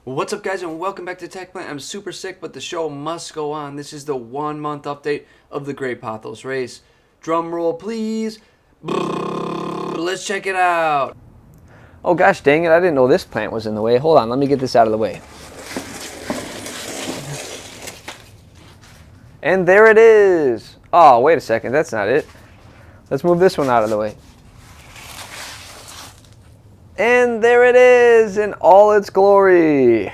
What's up, guys, and welcome back to Tech Plant. I'm super sick, but the show must go on. This is the 1 month update of the Great Pothos race. Drum roll, please. Let's check it out. Oh gosh dang it, I didn't know this plant was in the way. Hold on, let me get this out of the way. And there it is. Oh, wait a second, that's not it. Let's move this one out of the way. And there it is in all its glory.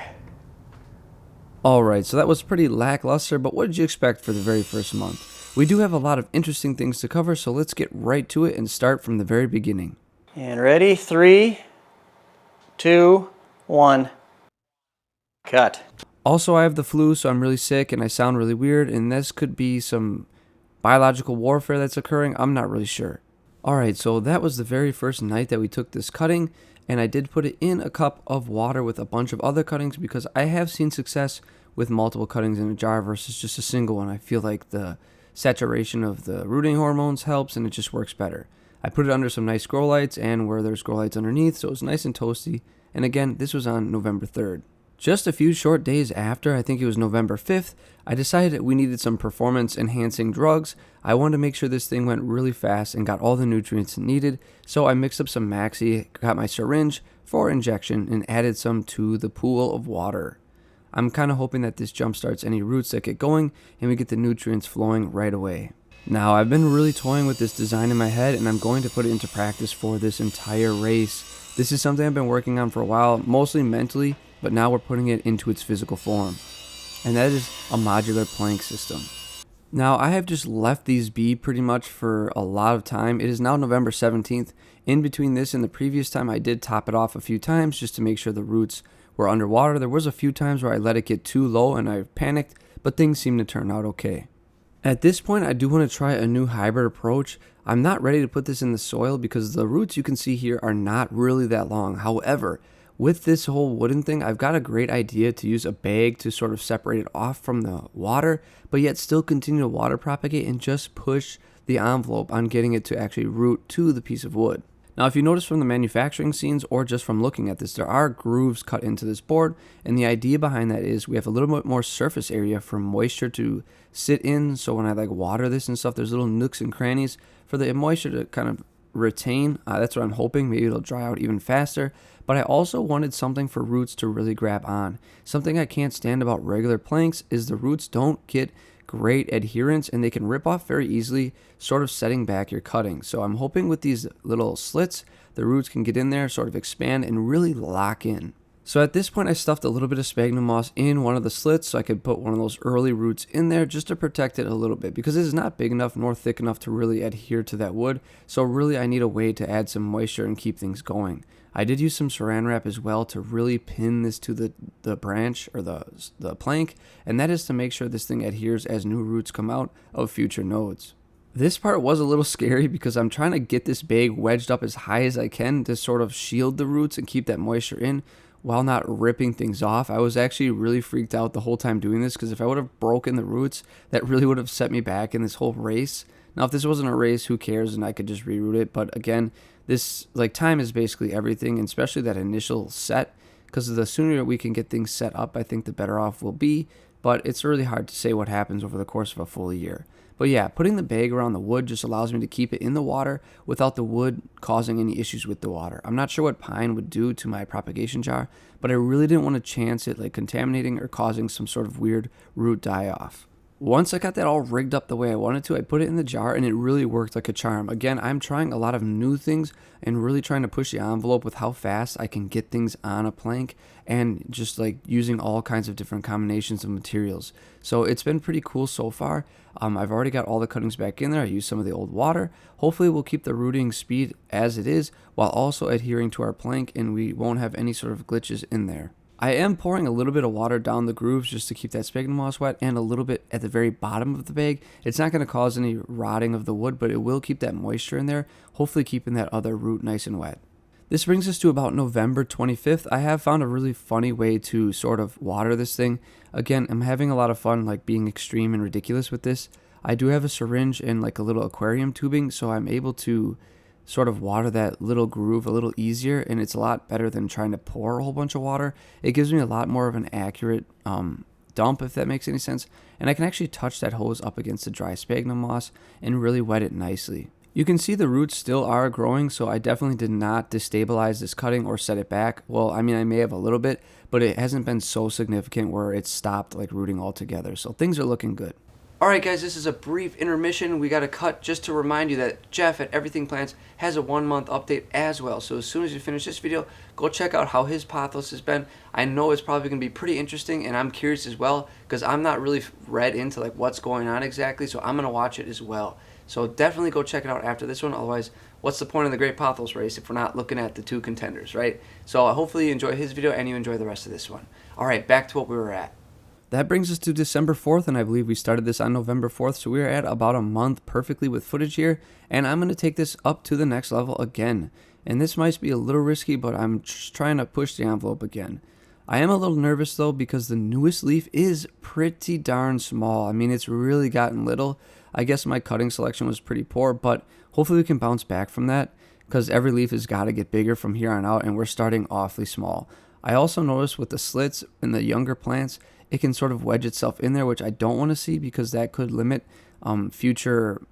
Alright, so that was pretty lackluster, but what did you expect for the very first month? We do have a lot of interesting things to cover, so let's get right to it and start from the very beginning. And ready? 3, 2, 1. Cut. Also, I have the flu, so I'm really sick and I sound really weird, and this could be some biological warfare that's occurring. I'm not really sure. Alright, so that was the very first night that we took this cutting, and I did put it in a cup of water with a bunch of other cuttings because I have seen success with multiple cuttings in a jar versus just a single one. I feel like the saturation of the rooting hormones helps and it just works better. I put it under some nice grow lights and where there's grow lights underneath, so it was nice and toasty. And again, this was on November 3rd. Just a few short days after, I think it was November 5th, I decided that we needed some performance enhancing drugs. I wanted to make sure this thing went really fast and got all the nutrients it needed, so I mixed up some Maxsea, got my syringe for injection, and added some to the pool of water. I'm kind of hoping that this jumpstarts any roots that get going and we get the nutrients flowing right away. Now, I've been really toying with this design in my head and I'm going to put it into practice for this entire race. This is something I've been working on for a while, mostly mentally, but now we're putting it into its physical form. And that is a modular plank system. Now, I have just left these be pretty much for a lot of time. It is now November 17th. In between this and the previous time, I did top it off a few times just to make sure the roots were underwater. There was a few times where I let it get too low and I panicked, but things seemed to turn out okay. At this point, I do want to try a new hybrid approach. I'm not ready to put this in the soil because the roots you can see here are not really that long. However, with this whole wooden thing, I've got a great idea to use a bag to sort of separate it off from the water, but yet still continue to water propagate and just push the envelope on getting it to actually root to the piece of wood. Now, if you notice from the manufacturing scenes or just from looking at this, there are grooves cut into this board, and the idea behind that is we have a little bit more surface area for moisture to sit in, so when I water this and stuff, there's little nooks and crannies for the moisture to kind of retain. That's what I'm hoping. Maybe it'll dry out even faster. But I also wanted something for roots to really grab on. Something I can't stand about regular planks is the roots don't get great adherence and they can rip off very easily, sort of setting back your cutting. So I'm hoping with these little slits, the roots can get in there, sort of expand and really lock in. So at this point, I stuffed a little bit of sphagnum moss in one of the slits so I could put one of those early roots in there just to protect it a little bit because it is not big enough nor thick enough to really adhere to that wood. So really I need a way to add some moisture and keep things going. I did use some saran wrap as well to really pin this to the branch or the plank, and that is to make sure this thing adheres as new roots come out of future nodes. This part was a little scary because I'm trying to get this bag wedged up as high as I can to sort of shield the roots and keep that moisture in while not ripping things off. I was actually really freaked out the whole time doing this because if I would have broken the roots, that really would have set me back in this whole race. Now, if this wasn't a race, who cares, and I could just reroute it. But again, this time is basically everything, and especially that initial set, because the sooner we can get things set up, I think the better off we'll be. But it's really hard to say what happens over the course of a full year. But yeah, putting the bag around the wood just allows me to keep it in the water without the wood causing any issues with the water. I'm not sure what pine would do to my propagation jar, but I really didn't want to chance it contaminating or causing some sort of weird root die-off. Once I got that all rigged up the way I wanted to, I put it in the jar and it really worked like a charm. Again, I'm trying a lot of new things and really trying to push the envelope with how fast I can get things on a plank and just using all kinds of different combinations of materials. So it's been pretty cool so far. I've already got all the cuttings back in there. I used some of the old water. Hopefully we'll keep the rooting speed as it is while also adhering to our plank and we won't have any sort of glitches in there. I am pouring a little bit of water down the grooves just to keep that sphagnum moss wet and a little bit at the very bottom of the bag. It's not going to cause any rotting of the wood, but it will keep that moisture in there, hopefully keeping that other root nice and wet. This brings us to about November 25th. I have found a really funny way to sort of water this thing. Again, I'm having a lot of fun being extreme and ridiculous with this. I do have a syringe and a little aquarium tubing, so I'm able to sort of water that little groove a little easier, and it's a lot better than trying to pour a whole bunch of water. It gives me a lot more of an accurate dump, if that makes any sense, and I can actually touch that hose up against the dry sphagnum moss and really wet it nicely. You can see the roots still are growing, so I definitely did not destabilize this cutting or set it back. Well, I mean, I may have a little bit, but it hasn't been so significant where it's stopped like rooting altogether, so things are looking good. Alright guys, this is a brief intermission. We got a cut just to remind you that Jeff at Everything Plants has a 1-month update as well. So as soon as you finish this video, go check out how his Pothos has been. I know it's probably going to be pretty interesting, and I'm curious as well because I'm not really read into like what's going on exactly, so I'm going to watch it as well. So definitely go check it out after this one. Otherwise, what's the point of the Great Pothos race if we're not looking at the 2 contenders, right? So hopefully you enjoy his video and you enjoy the rest of this one. Alright, back to what we were at. That brings us to December 4th, and I believe we started this on November 4th, so we are at about a month perfectly with footage here, and I'm going to take this up to the next level again. And this might be a little risky, but I'm just trying to push the envelope again. I am a little nervous though because the newest leaf is pretty darn small. I mean, it's really gotten little. I guess my cutting selection was pretty poor, but hopefully we can bounce back from that because every leaf has got to get bigger from here on out, and we're starting awfully small. I also noticed with the slits in the younger plants, it can sort of wedge itself in there, which I don't want to see because that could limit future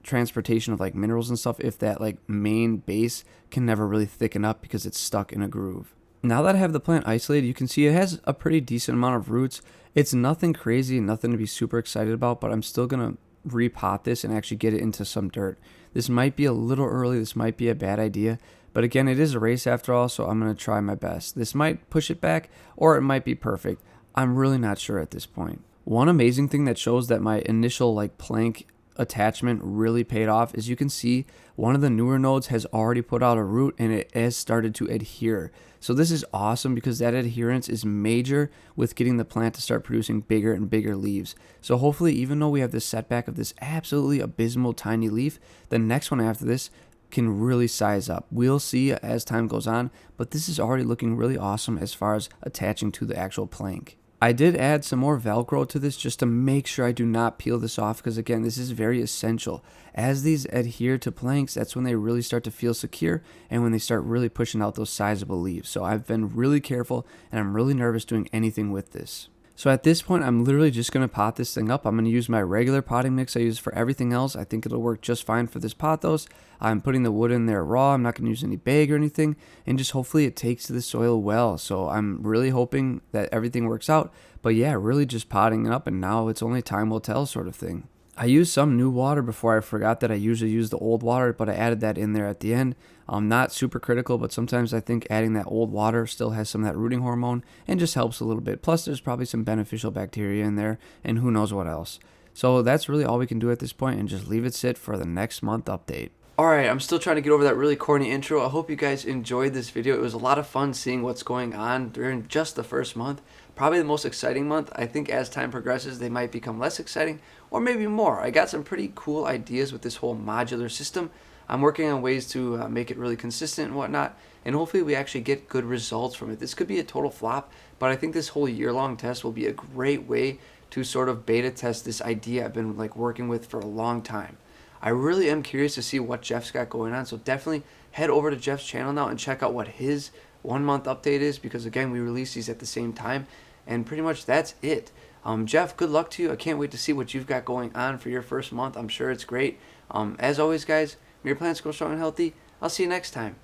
transportation of like minerals and stuff if that like main base can never really thicken up because it's stuck in a groove. Now that I have the plant isolated, you can see it has a pretty decent amount of roots. It's nothing crazy, nothing to be super excited about, but I'm still going to repot this and actually get it into some dirt. This might be a little early, this might be a bad idea, but again, it is a race after all, so I'm going to try my best. This might push it back or it might be perfect. I'm really not sure at this point. One amazing thing that shows that my initial like plank attachment really paid off is you can see one of the newer nodes has already put out a root and it has started to adhere. So this is awesome because that adherence is major with getting the plant to start producing bigger and bigger leaves. So hopefully, even though we have this setback of this absolutely abysmal tiny leaf, the next one after this can really size up. We'll see as time goes on, but this is already looking really awesome as far as attaching to the actual plank. I did add some more Velcro to this just to make sure I do not peel this off because again, this is very essential. As these adhere to planks, that's when they really start to feel secure and when they start really pushing out those sizable leaves. So I've been really careful and I'm really nervous doing anything with this. So at this point, I'm literally just going to pot this thing up. I'm going to use my regular potting mix I use for everything else. I think it'll work just fine for this Pothos. I'm putting the wood in there raw. I'm not going to use any bag or anything. And just hopefully it takes to the soil well. So I'm really hoping that everything works out. But yeah, really just potting it up, and now it's only time will tell sort of thing. I used some new water before. I forgot that I usually use the old water, but I added that in there at the end. Not super critical, but sometimes I think adding that old water still has some of that rooting hormone and just helps a little bit. Plus, there's probably some beneficial bacteria in there and who knows what else. So that's really all we can do at this point and just leave it sit for the next month update. Alright, I'm still trying to get over that really corny intro. I hope you guys enjoyed this video. It was a lot of fun seeing what's going on during just the first month. Probably the most exciting month. I think as time progresses, they might become less exciting or maybe more. I got some pretty cool ideas with this whole modular system. I'm working on ways to make it really consistent and whatnot, and hopefully we actually get good results from it. This could be a total flop, but I think this whole year-long test will be a great way to sort of beta test this idea I've been like working with for a long time. I really am curious to see what Jeff's got going on, so definitely head over to Jeff's channel now and check out what his 1-month update is, because again, we release these at the same time, and pretty much that's it. Jeff, good luck to you. I can't wait to see what you've got going on for your first month. I'm sure it's great. As always, guys, may your plants grow strong and healthy. I'll see you next time.